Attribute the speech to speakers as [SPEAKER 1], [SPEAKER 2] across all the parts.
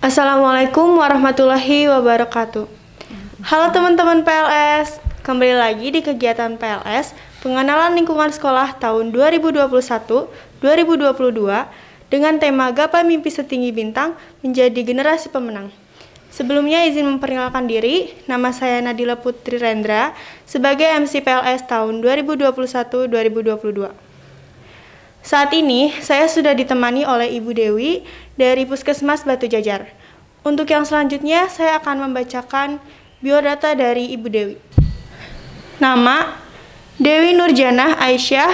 [SPEAKER 1] Assalamualaikum warahmatullahi wabarakatuh. Halo teman-teman PLS, kembali lagi di kegiatan PLS Pengenalan Lingkungan Sekolah tahun 2021-2022 dengan tema Gapai Mimpi Setinggi Bintang Menjadi Generasi Pemenang. Sebelumnya izin memperkenalkan diri, nama saya Nadila Putri Rendra sebagai MC PLS tahun 2021-2022. Saat ini, saya sudah ditemani oleh Ibu Dewi dari Puskesmas Batu Jajar. Untuk yang selanjutnya, saya akan membacakan biodata dari Ibu Dewi. Nama, Dewi Nurjanah Aisyah,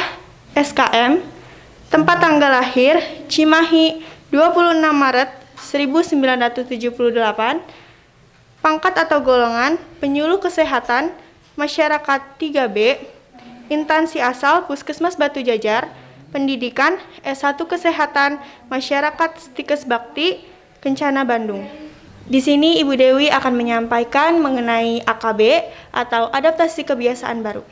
[SPEAKER 1] SKM, tempat tanggal lahir, Cimahi, 26 Maret 1978, pangkat atau golongan, penyuluh kesehatan, masyarakat 3B, instansi asal Puskesmas Batu Jajar, pendidikan S1 Kesehatan Masyarakat Stikes Bakti, Kencana Bandung. Di sini Ibu Dewi akan menyampaikan mengenai AKB atau adaptasi kebiasaan baru.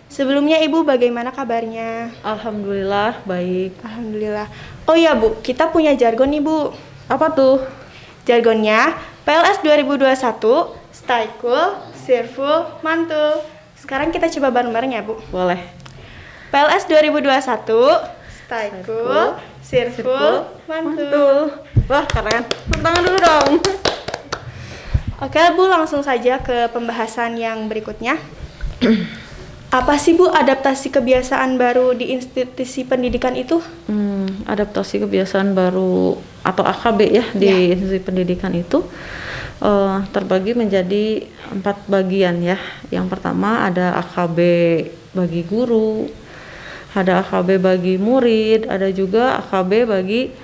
[SPEAKER 1] Sebelumnya Ibu bagaimana kabarnya?
[SPEAKER 2] Alhamdulillah baik.
[SPEAKER 1] Alhamdulillah. Oh iya Bu, kita punya jargon nih Bu.
[SPEAKER 2] Apa tuh?
[SPEAKER 1] Jargonnya PLS 2021, stay cool, cheerful, mantul. Sekarang kita coba bareng-bareng ya Bu.
[SPEAKER 2] Boleh.
[SPEAKER 1] PLS 2021, stay cool, cheerful, mantul.
[SPEAKER 2] Wah keren, tangan dulu dong.
[SPEAKER 1] Oke Bu, langsung saja ke pembahasan yang berikutnya. Apa sih Bu adaptasi kebiasaan baru di institusi pendidikan itu?
[SPEAKER 2] Adaptasi kebiasaan baru atau AKB ya di institusi pendidikan itu terbagi menjadi 4 bagian ya. Yang pertama ada AKB bagi guru, ada AKB bagi murid, ada juga AKB bagi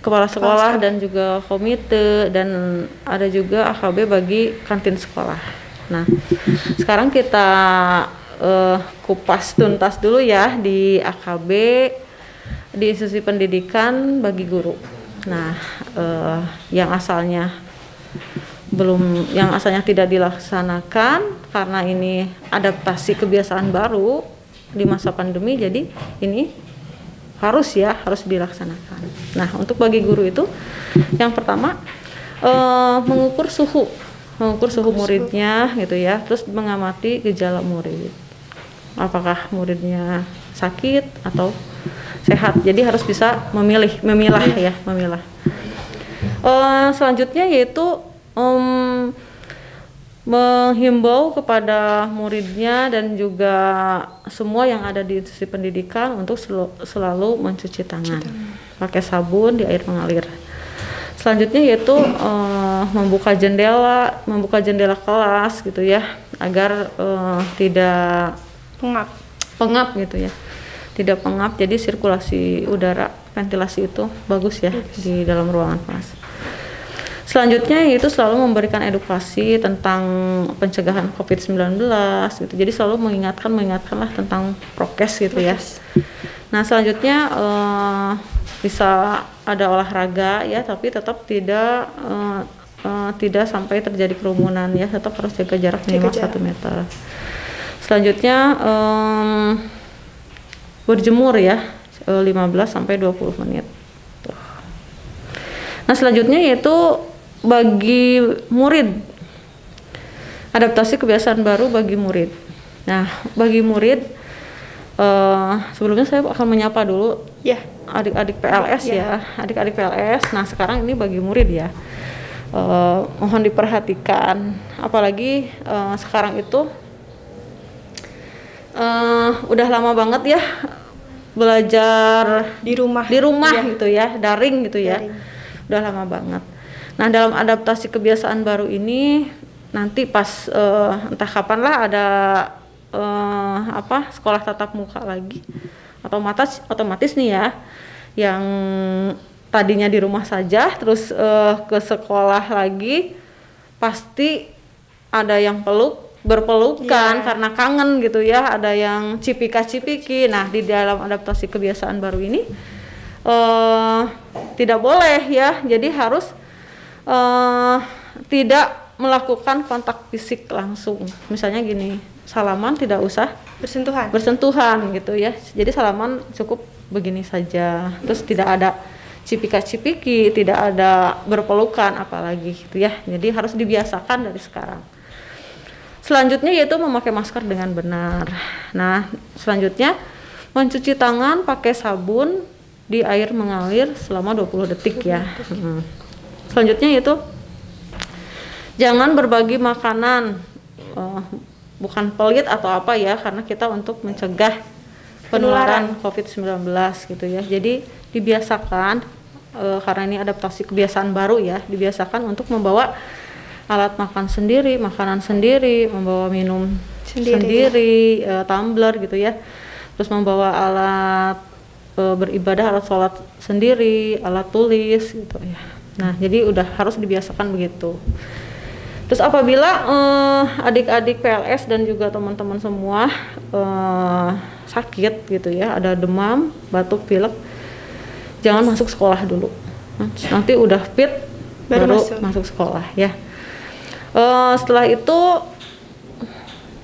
[SPEAKER 2] kepala sekolah dan juga komite, dan ada juga AKB bagi kantin sekolah. Nah, sekarang kita kupas tuntas dulu ya di AKB di institusi pendidikan bagi guru. Nah, yang asalnya tidak dilaksanakan karena ini adaptasi kebiasaan baru di masa pandemi, jadi ini harus dilaksanakan. Nah, untuk bagi guru itu yang pertama mengukur suhu muridnya gitu ya, terus mengamati gejala murid, apakah muridnya sakit atau sehat. Jadi harus bisa memilah. Selanjutnya yaitu menghimbau kepada muridnya dan juga semua yang ada di institusi pendidikan untuk selalu mencuci tangan pakai sabun di air mengalir. Selanjutnya yaitu membuka jendela kelas gitu ya, agar tidak pengap gitu ya, tidak pengap, jadi sirkulasi udara, ventilasi itu bagus ya di dalam ruangan kelas. Selanjutnya yaitu selalu memberikan edukasi tentang pencegahan COVID-19 gitu. Jadi selalu mengingatkanlah tentang prokes gitu ya. Nah, selanjutnya bisa ada olahraga ya, tapi tetap tidak sampai terjadi kerumunan ya, tetap harus jaga jarak minimal 1 meter. Selanjutnya berjemur ya 15 sampai 20 menit. Nah, selanjutnya yaitu bagi murid, adaptasi kebiasaan baru bagi murid. Nah, bagi murid sebelumnya saya akan menyapa dulu ya adik-adik PLS ya, adik-adik PLS. Nah, sekarang ini bagi murid ya, mohon diperhatikan, apalagi sekarang itu udah lama banget ya belajar di rumah gitu ya, daring gitu ya, udah lama banget. Nah, dalam adaptasi kebiasaan baru ini nanti pas entah kapan lah ada sekolah tatap muka lagi, otomatis nih ya, yang tadinya di rumah saja terus ke sekolah lagi, pasti ada yang berpelukan karena kangen gitu ya, ada yang cipika-cipiki. Nah, di dalam adaptasi kebiasaan baru ini tidak boleh ya, jadi harus tidak melakukan kontak fisik langsung. Misalnya gini, salaman tidak usah bersentuhan gitu ya. Jadi salaman cukup begini saja. Terus tidak ada cipika-cipiki, tidak ada berpelukan apalagi gitu ya. Jadi harus dibiasakan dari sekarang. Selanjutnya yaitu memakai masker dengan benar. Nah, selanjutnya mencuci tangan pakai sabun di air mengalir selama 20 detik ya. Selanjutnya yaitu jangan berbagi makanan, bukan pelit atau apa ya, karena kita untuk mencegah penularan COVID-19 gitu ya. Jadi dibiasakan, karena ini adaptasi kebiasaan baru ya, dibiasakan untuk membawa alat makan sendiri, makanan sendiri, membawa minum sendiri, tumbler gitu ya. Terus membawa alat beribadah, alat sholat sendiri, alat tulis gitu ya. Nah, jadi udah harus dibiasakan begitu. Terus apabila adik-adik PLS dan juga teman-teman semua sakit gitu ya, ada demam, batuk, pilek, jangan masuk sekolah dulu. Nanti udah fit baru masuk sekolah ya. Setelah itu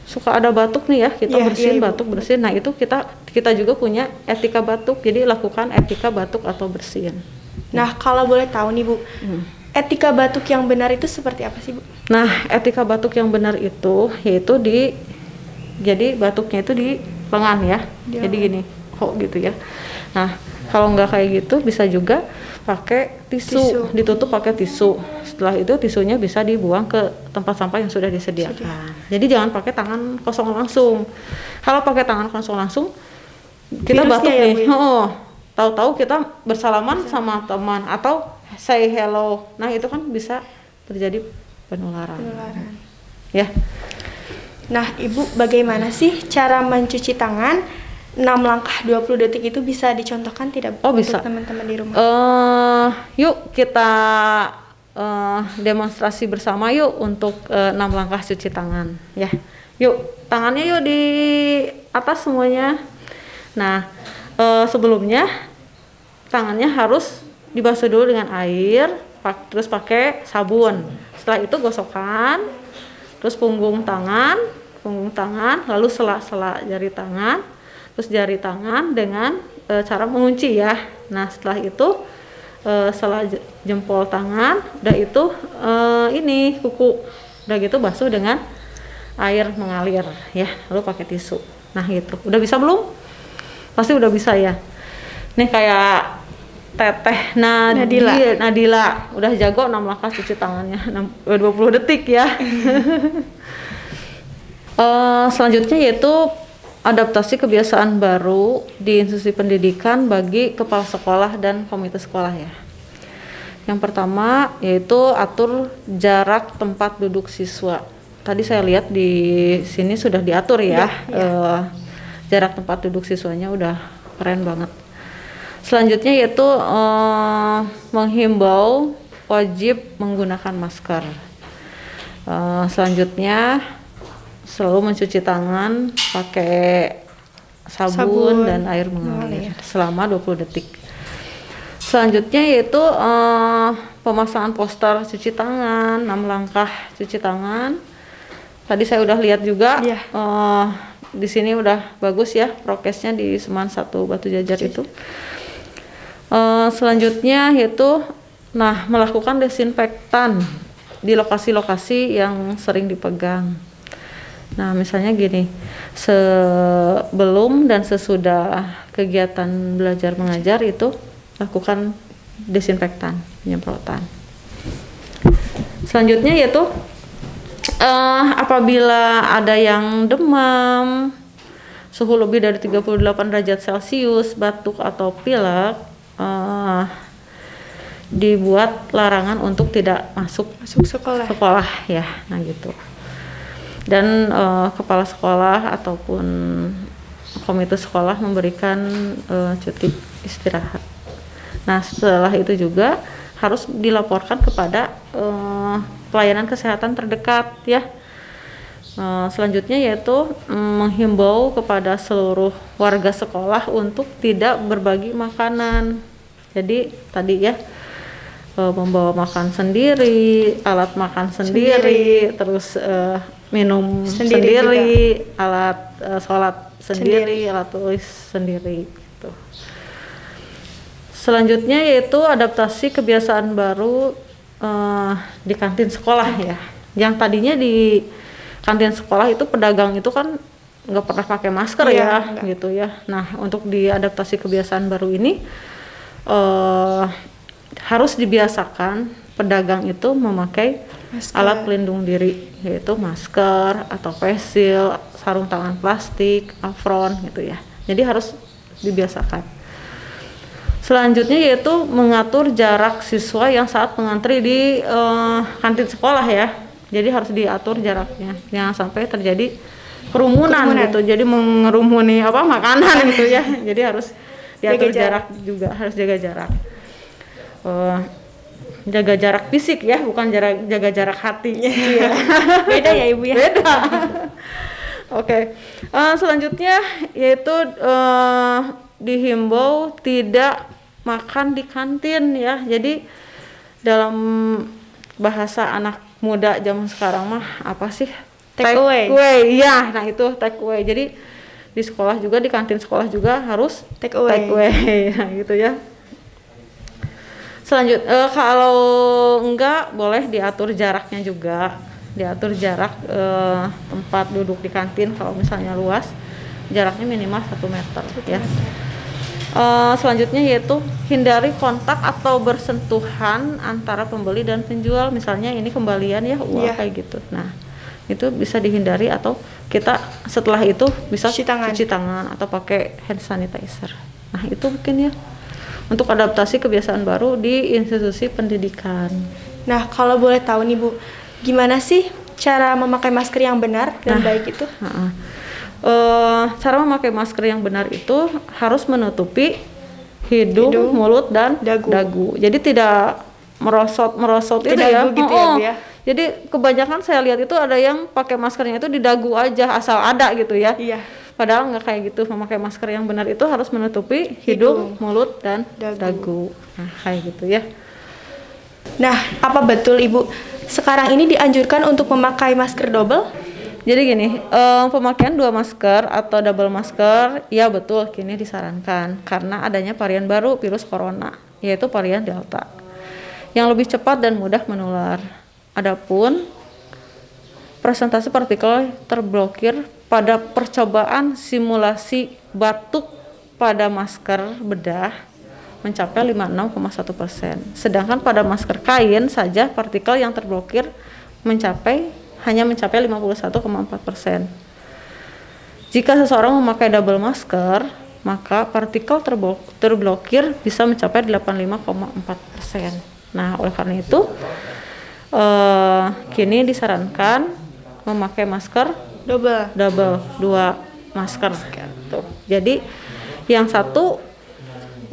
[SPEAKER 2] suka ada batuk nih ya, kita bersihin batuk bersihin. Nah, itu kita juga punya etika batuk. Jadi lakukan etika batuk atau bersihin.
[SPEAKER 1] Nah, kalau boleh tahu nih Bu, etika batuk yang benar itu seperti apa sih Bu?
[SPEAKER 2] Nah, etika batuk yang benar itu yaitu jadi batuknya itu di lengan ya. Jadi gini, gitu ya. Nah, kalau nggak kayak gitu bisa juga pakai tisu, ditutup pakai tisu. Setelah itu tisunya bisa dibuang ke tempat sampah yang sudah disediakan. Jadi jangan pakai tangan kosong langsung. Kalau pakai tangan kosong langsung, kita batuk nih. Tahu-tahu kita bersalaman sama teman atau say hello. Nah, itu kan bisa terjadi penularan. Ya.
[SPEAKER 1] Nah, Ibu, bagaimana sih cara mencuci tangan? 6 langkah 20 detik itu bisa dicontohkan tidak Bu,
[SPEAKER 2] bisa.
[SPEAKER 1] untuk teman-teman di rumah?
[SPEAKER 2] Yuk kita demonstrasi bersama yuk untuk 6 langkah cuci tangan ya. Yuk, tangannya yuk di atas semuanya. Nah, sebelumnya tangannya harus dibasuh dulu dengan air, terus pakai sabun. Setelah itu gosokkan, terus punggung tangan, lalu sela-sela jari tangan, terus jari tangan dengan cara mengunci ya. Nah, setelah itu sela jempol tangan, udah itu ini kuku, udah gitu basuh dengan air mengalir ya, lalu pakai tisu. Nah, gitu. Udah bisa belum? Pasti udah bisa ya. Nih kayak Teteh Nadila udah jago 6 langkah cuci tangannya 20 detik ya. Selanjutnya yaitu adaptasi kebiasaan baru di institusi pendidikan bagi kepala sekolah dan komite sekolah ya. Yang pertama yaitu atur jarak tempat duduk siswa. Tadi saya lihat di sini sudah diatur ya. Jarak tempat duduk siswanya udah keren banget. Selanjutnya yaitu menghimbau wajib menggunakan masker. Selanjutnya selalu mencuci tangan pakai sabun dan air mengalir selama 20 detik. Selanjutnya yaitu pemasangan poster cuci tangan, 6 langkah cuci tangan. Tadi saya udah lihat juga di sini udah bagus ya prokesnya di Seman 1 Batu Jajar itu. Selanjutnya yaitu melakukan desinfektan di lokasi-lokasi yang sering dipegang. Nah, misalnya gini, sebelum dan sesudah kegiatan belajar mengajar itu lakukan desinfektan, penyemprotan. Selanjutnya yaitu apabila ada yang demam, suhu lebih dari 38 derajat Celcius, batuk atau pilek, dibuat larangan untuk tidak masuk sekolah ya. Nah, gitu. Dan kepala sekolah ataupun komite sekolah memberikan cuti istirahat. Nah, setelah itu juga harus dilaporkan kepada pelayanan kesehatan terdekat ya. Selanjutnya yaitu menghimbau kepada seluruh warga sekolah untuk tidak berbagi makanan. Jadi tadi ya membawa makan sendiri, alat makan sendiri. Terus minum sendiri alat sholat sendiri, alat tulis sendiri gitu. Selanjutnya yaitu adaptasi kebiasaan baru di kantin sekolah ya. Yang tadinya di kantin sekolah itu pedagang itu kan nggak pernah pakai masker
[SPEAKER 1] Iya,
[SPEAKER 2] gitu ya. Nah, untuk diadaptasi kebiasaan baru ini harus dibiasakan pedagang itu memakai alat pelindung diri, yaitu masker atau face shield, sarung tangan plastik, apron gitu ya. Jadi harus dibiasakan. Selanjutnya yaitu mengatur jarak siswa yang saat mengantri di kantin sekolah ya. Jadi harus diatur jaraknya, jangan sampai terjadi kerumunan gitu. Jadi mengerumuni makanan gitu ya. Jadi harus diatur jarak juga, harus jaga jarak. Jaga jarak fisik ya, bukan jaga jarak hati. Ya.
[SPEAKER 1] Beda ya Ibu ya.
[SPEAKER 2] Beda. Oke. Selanjutnya yaitu dihimbau tidak makan di kantin ya. Jadi dalam bahasa anak muda zaman sekarang mah apa sih?
[SPEAKER 1] Take away.
[SPEAKER 2] Ya, nah itu take away. Jadi di sekolah juga, di kantin sekolah juga harus
[SPEAKER 1] Take away.
[SPEAKER 2] Nah gitu ya. Selanjutnya kalau enggak boleh diatur jaraknya juga. Diatur jarak tempat duduk di kantin kalau misalnya luas, jaraknya minimal 1 meter ya. Selanjutnya yaitu hindari kontak atau bersentuhan antara pembeli dan penjual, misalnya ini kembalian ya uang kayak gitu. Nah itu bisa dihindari, atau kita setelah itu bisa cuci tangan atau pakai hand sanitizer. Nah itu mungkin ya untuk adaptasi kebiasaan baru di institusi pendidikan.
[SPEAKER 1] Nah kalau boleh tahu nih Bu, gimana sih cara memakai masker yang benar dan baik itu?
[SPEAKER 2] Cara memakai masker yang benar itu harus menutupi hidung, mulut, dan dagu. Jadi tidak merosot itu ya.
[SPEAKER 1] Gitu ya, Bu, ya.
[SPEAKER 2] Jadi kebanyakan saya lihat itu ada yang pakai maskernya itu di dagu aja asal ada gitu ya.
[SPEAKER 1] Iya.
[SPEAKER 2] Padahal nggak kayak gitu. Memakai masker yang benar itu harus menutupi hidung, mulut, dan dagu. Nah kayak gitu ya.
[SPEAKER 1] Nah apa betul Ibu sekarang ini dianjurkan untuk memakai masker double?
[SPEAKER 2] Jadi gini, pemakaian 2 masker atau double masker, ya betul kini disarankan karena adanya varian baru virus corona, yaitu varian Delta, yang lebih cepat dan mudah menular. Adapun persentase partikel terblokir pada percobaan simulasi batuk pada masker bedah mencapai 56,1%. Sedangkan pada masker kain saja partikel yang terblokir hanya mencapai 51,4%. Jika seseorang memakai double masker, maka partikel terblokir bisa mencapai 85,4%. Nah, oleh karena itu, kini disarankan memakai masker double 2 masker. Tuh. Jadi, yang satu,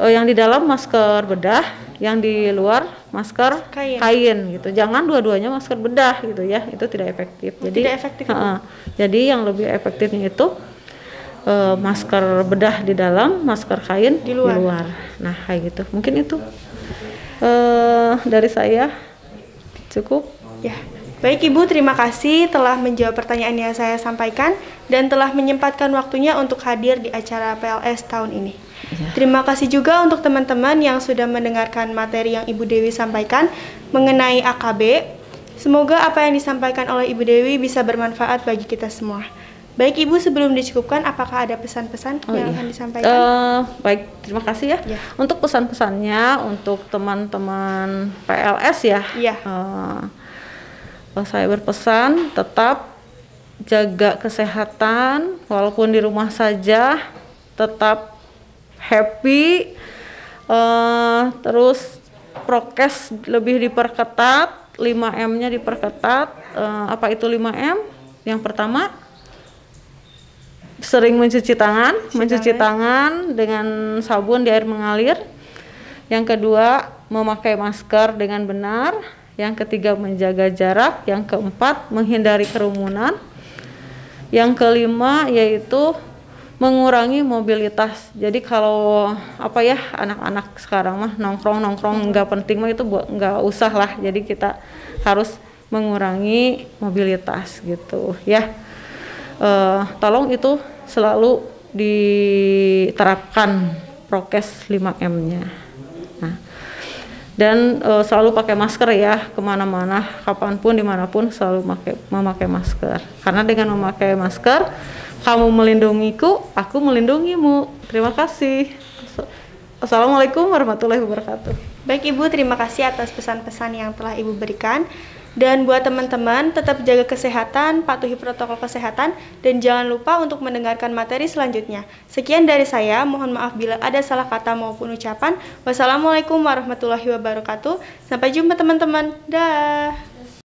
[SPEAKER 2] yang di dalam masker bedah, yang di luar masker kain gitu. Jangan dua-duanya masker bedah gitu ya, itu tidak efektif. Jadi yang lebih efektifnya itu masker bedah di dalam, masker kain di luar. Nah kayak gitu. Mungkin itu dari saya cukup.
[SPEAKER 1] Ya. Baik Ibu, terima kasih telah menjawab pertanyaan yang saya sampaikan dan telah menyempatkan waktunya untuk hadir di acara PLS tahun ini. Ya. Terima kasih juga untuk teman-teman yang sudah mendengarkan materi yang Ibu Dewi sampaikan mengenai AKB. Semoga apa yang disampaikan oleh Ibu Dewi bisa bermanfaat bagi kita semua. Baik Ibu, sebelum dicukupkan, apakah ada pesan-pesan yang akan disampaikan?
[SPEAKER 2] Baik, terima kasih ya. Untuk pesan-pesannya untuk teman-teman PLS ya. Saya berpesan tetap jaga kesehatan walaupun di rumah saja, tetap happy, terus prokes lebih diperketat, 5M-nya diperketat. Apa itu 5M? Yang pertama, sering mencuci tangan dengan sabun di air mengalir. Yang kedua, memakai masker dengan benar. Yang ketiga, menjaga jarak. Yang keempat, menghindari kerumunan. Yang kelima yaitu mengurangi mobilitas. Jadi kalau anak-anak sekarang mah nongkrong nggak penting mah itu nggak usah lah. Jadi kita harus mengurangi mobilitas gitu ya. Tolong itu selalu diterapkan prokes 5M-nya. Dan selalu pakai masker ya, kemana-mana, kapanpun, dimanapun selalu memakai masker. Karena dengan memakai masker, kamu melindungiku, aku melindungimu. Terima kasih. Assalamualaikum warahmatullahi wabarakatuh.
[SPEAKER 1] Baik Ibu, terima kasih atas pesan-pesan yang telah Ibu berikan. Dan buat teman-teman, tetap jaga kesehatan, patuhi protokol kesehatan, dan jangan lupa untuk mendengarkan materi selanjutnya. Sekian dari saya, mohon maaf bila ada salah kata maupun ucapan. Wassalamualaikum warahmatullahi wabarakatuh. Sampai jumpa teman-teman. Dah.